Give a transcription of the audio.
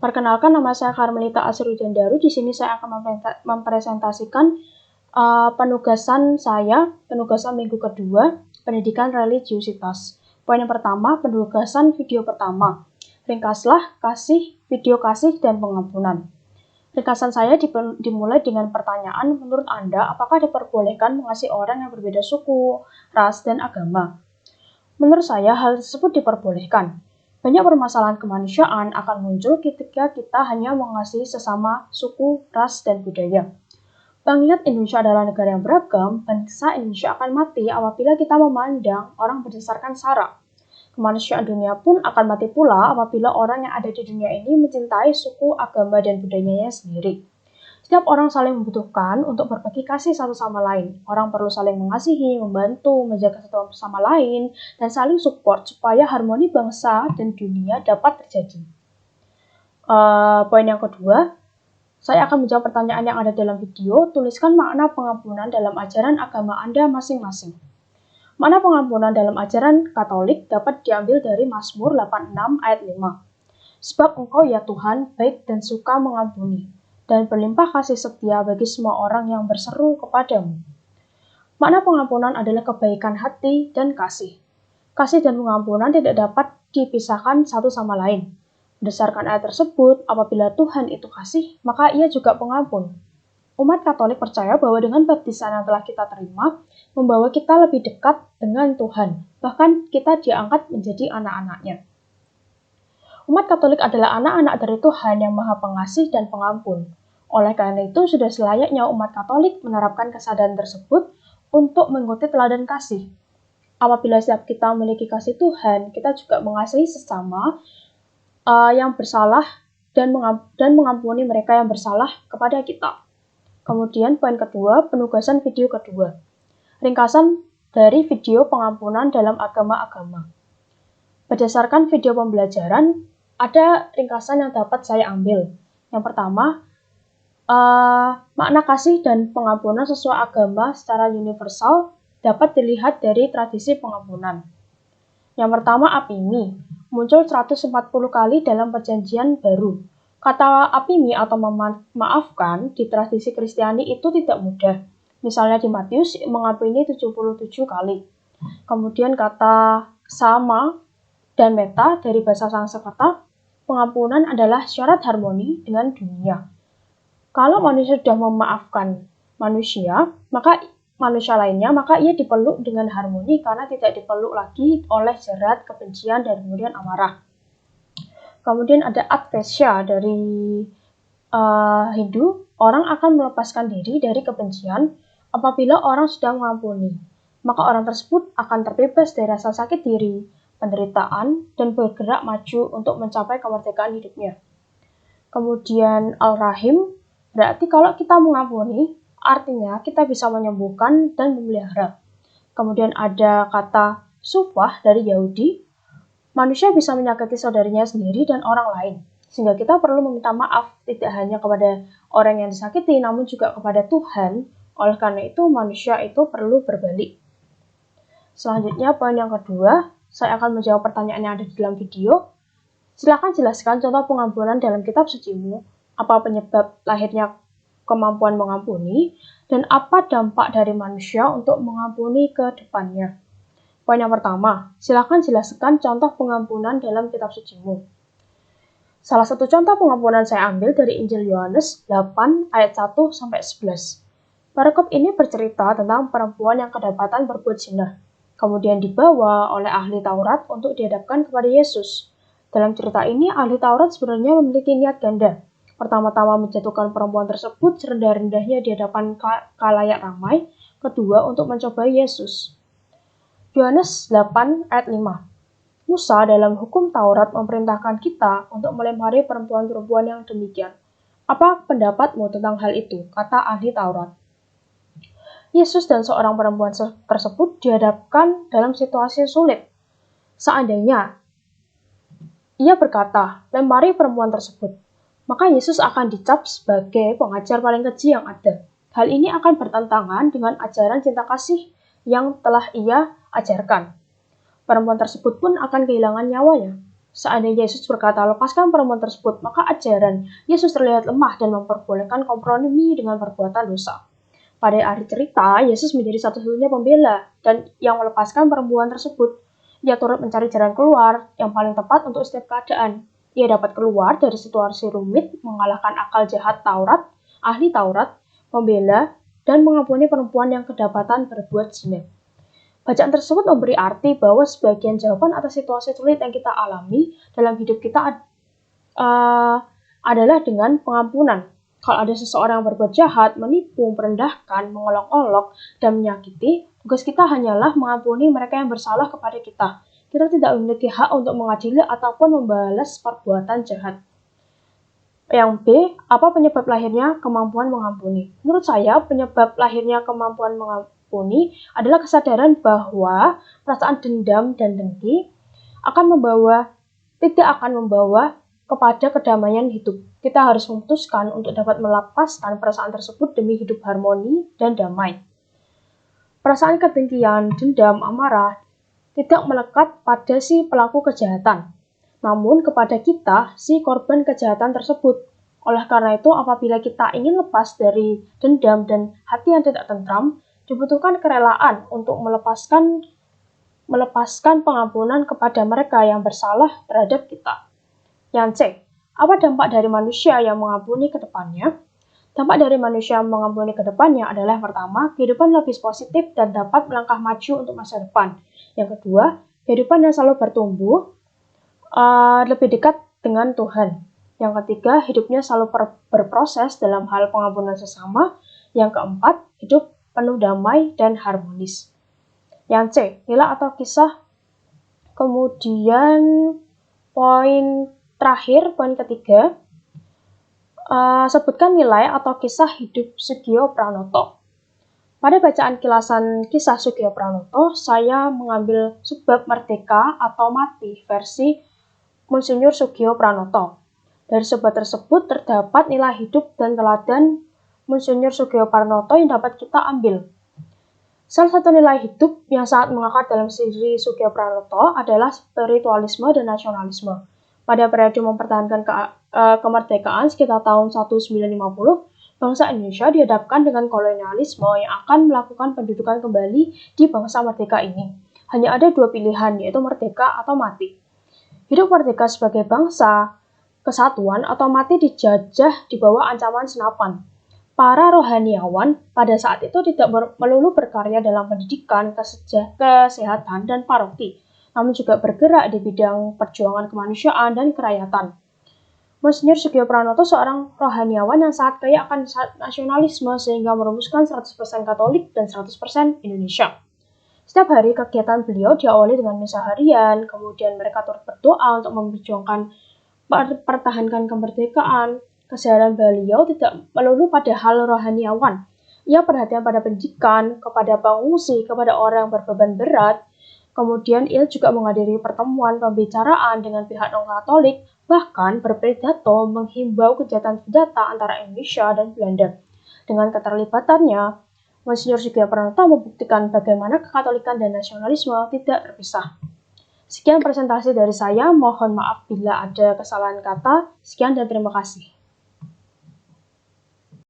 Perkenalkan, nama saya Karmelita Asrujandaru. Di sini saya akan mempresentasikan penugasan minggu kedua, pendidikan religiusitas. Poin yang pertama, penugasan video pertama. Ringkaslah kasih, video kasih, dan pengampunan. Ringkasan saya dimulai dengan pertanyaan, menurut Anda, apakah diperbolehkan mengasihi orang yang berbeda suku, ras, dan agama? Menurut saya, hal tersebut diperbolehkan. Banyak permasalahan kemanusiaan akan muncul ketika kita hanya mengasihi sesama suku, ras, dan budaya. Mengingat Indonesia adalah negara yang beragam, bangsa Indonesia akan mati apabila kita memandang orang berdasarkan sara. Kemanusiaan dunia pun akan mati pula apabila orang yang ada di dunia ini mencintai suku, agama, dan budayanya sendiri. Setiap orang saling membutuhkan untuk berbagi kasih satu sama lain. Orang perlu saling mengasihi, membantu, menjaga satu sama lain, dan saling support supaya harmoni bangsa dan dunia dapat terjadi. Poin yang kedua, saya akan menjawab pertanyaan yang ada dalam video. Tuliskan makna pengampunan dalam ajaran agama Anda masing-masing. Makna pengampunan dalam ajaran Katolik dapat diambil dari Mazmur 86 ayat 5. Sebab Engkau ya Tuhan baik dan suka mengampuni, dan berlimpah kasih setia bagi semua orang yang berseru kepadamu. Makna pengampunan adalah kebaikan hati dan kasih. Kasih dan pengampunan tidak dapat dipisahkan satu sama lain. Berdasarkan ayat tersebut, apabila Tuhan itu kasih, maka ia juga pengampun. Umat Katolik percaya bahwa dengan baptisan yang telah kita terima, membawa kita lebih dekat dengan Tuhan. Bahkan kita diangkat menjadi anak-anaknya. Umat Katolik adalah anak-anak dari Tuhan yang Maha Pengasih dan Pengampun. Oleh karena itu, sudah selayaknya umat Katolik menerapkan kesadaran tersebut untuk mengikuti teladan kasih. Apabila setiap kita memiliki kasih Tuhan, kita juga mengasihi sesama yang bersalah dan mengampuni mereka yang bersalah kepada kita. Kemudian poin kedua, penugasan video kedua. Ringkasan dari video pengampunan dalam agama-agama. Berdasarkan video pembelajaran, ada ringkasan yang dapat saya ambil. Yang pertama, makna kasih dan pengampunan sesuai agama secara universal dapat dilihat dari tradisi pengampunan. Yang pertama, apimi, muncul 140 kali dalam perjanjian baru. Kata apimi atau memaafkan di tradisi Kristiani itu tidak mudah. Misalnya di Matius mengampuni 77 kali. Kemudian kata sama dan meta dari bahasa Sanskerta, pengampunan adalah syarat harmoni dengan dunia. Kalau manusia sudah memaafkan manusia lainnya, maka ia dipeluk dengan harmoni karena tidak dipeluk lagi oleh jerat, kebencian, dan kemudian amarah. Kemudian ada advesya dari Hindu, orang akan melepaskan diri dari kebencian apabila orang sudah mengampuni. Maka orang tersebut akan terbebas dari rasa sakit diri, penderitaan, dan bergerak maju untuk mencapai kemerdekaan hidupnya. Kemudian al-rahim, berarti kalau kita mengampuni, artinya kita bisa menyembuhkan dan memelihara. Kemudian ada kata sufah dari Yahudi, manusia bisa menyakiti saudarinya sendiri dan orang lain. Sehingga kita perlu meminta maaf tidak hanya kepada orang yang disakiti, namun juga kepada Tuhan. Oleh karena itu, manusia itu perlu berbalik. Selanjutnya, poin yang kedua, saya akan menjawab pertanyaan yang ada di dalam video. Silakan jelaskan contoh pengampunan dalam kitab sucimu, apa penyebab lahirnya kemampuan mengampuni, dan apa dampak dari manusia untuk mengampuni ke depannya. Poin yang pertama, silakan jelaskan contoh pengampunan dalam kitab sucimu. Salah satu contoh pengampunan saya ambil dari Injil Yohanes 8 ayat 1-11. Perikop ini bercerita tentang perempuan yang kedapatan berbuat zina, kemudian dibawa oleh ahli Taurat untuk dihadapkan kepada Yesus. Dalam cerita ini, ahli Taurat sebenarnya memiliki niat ganda. Pertama-tama menjatuhkan perempuan tersebut serendah-rendahnya di hadapan khalayak ramai, kedua untuk mencobai Yesus. Yohanes 8 ayat 5. Musa dalam hukum Taurat memerintahkan kita untuk melempari perempuan-perempuan yang demikian. Apa pendapatmu tentang hal itu? Kata ahli Taurat. Yesus dan seorang perempuan tersebut dihadapkan dalam situasi sulit. Seandainya ia berkata, lempari perempuan tersebut, maka Yesus akan dicap sebagai pengajar paling keji yang ada. Hal ini akan bertentangan dengan ajaran cinta kasih yang telah ia ajarkan. Perempuan tersebut pun akan kehilangan nyawanya. Seandainya Yesus berkata, lepaskan perempuan tersebut, maka ajaran Yesus terlihat lemah dan memperbolehkan kompromi dengan perbuatan dosa. Pada akhir cerita, Yesus menjadi satu-satunya pembela dan yang melepaskan perempuan tersebut. Ia turut mencari jalan keluar yang paling tepat untuk setiap keadaan. Ia dapat keluar dari situasi rumit, mengalahkan akal jahat Taurat, ahli Taurat, membela, dan mengampuni perempuan yang kedapatan berbuat zina. Bacaan tersebut memberi arti bahwa sebagian jawaban atas situasi sulit yang kita alami dalam hidup kita adalah dengan pengampunan. Kalau ada seseorang yang berbuat jahat, menipu, merendahkan, mengolok-olok, dan menyakiti, tugas kita hanyalah mengampuni mereka yang bersalah kepada kita. Kita tidak memiliki hak untuk mengadili ataupun membalas perbuatan jahat. Yang B, apa penyebab lahirnya kemampuan mengampuni? Menurut saya, penyebab lahirnya kemampuan mengampuni adalah kesadaran bahwa perasaan dendam dan dengki tidak akan membawa kepada kedamaian hidup. Kita harus memutuskan untuk dapat melepaskan perasaan tersebut demi hidup harmoni dan damai. Perasaan kedengkian, dendam, amarah tidak melekat pada si pelaku kejahatan, namun kepada kita, si korban kejahatan tersebut. Oleh karena itu, apabila kita ingin lepas dari dendam dan hati yang tidak tentram, dibutuhkan kerelaan untuk melepaskan pengampunan kepada mereka yang bersalah terhadap kita. Yang C, apa dampak dari manusia yang mengampuni ke depannya? Dampak dari manusia yang mengampuni ke depannya adalah yang pertama, kehidupan lebih positif dan dapat melangkah maju untuk masa depan. Yang kedua, kehidupan yang selalu bertumbuh, lebih dekat dengan Tuhan. Yang ketiga, hidupnya selalu berproses dalam hal pengampunan sesama. Yang keempat, hidup penuh damai dan harmonis. Yang C, nilai atau kisah. Kemudian poin terakhir, poin ketiga, sebutkan nilai atau kisah hidup Sugio Pranoto. Pada bacaan kilasan kisah Sugio Pranoto, saya mengambil subbab Merdeka atau Mati versi Monsinyur Sugio Pranoto. Dari subbab tersebut terdapat nilai hidup dan teladan Monsinyur Sugio Pranoto yang dapat kita ambil. Salah satu nilai hidup yang sangat mengakar dalam diri Sugio Pranoto adalah spiritualisme dan nasionalisme. Pada periode mempertahankan kemerdekaan sekitar tahun 1950, bangsa Indonesia dihadapkan dengan kolonialisme yang akan melakukan pendudukan kembali di bangsa merdeka ini. Hanya ada dua pilihan, yaitu merdeka atau mati. Hidup merdeka sebagai bangsa kesatuan atau mati dijajah di bawah ancaman senapan. Para rohaniawan pada saat itu tidak melulu berkarya dalam pendidikan, kesehatan, dan paroki, namun juga bergerak di bidang perjuangan kemanusiaan dan kerakyatan. Monsinyur Sugio Pranoto seorang rohaniawan yang sangat kaya akan nasionalisme sehingga merumuskan 100% Katolik dan 100% Indonesia. Setiap hari kegiatan beliau diawali dengan misa harian, kemudian mereka turut berdoa untuk memperjuangkan pertahankan kemerdekaan. Keseharian beliau tidak melulu pada hal rohaniawan. Ia perhatian pada pendidikan, kepada pengungsi, kepada orang yang berbeban berat. Kemudian ia juga menghadiri pertemuan pembicaraan dengan pihak non-Katolik, bahkan berpidato menghimbau gencatan senjata antara Indonesia dan Belanda. Dengan keterlibatannya, Monsinyur Sugio Pranoto membuktikan bagaimana kekatolikan dan nasionalisme tidak terpisah. Sekian presentasi dari saya, mohon maaf bila ada kesalahan kata. Sekian dan terima kasih.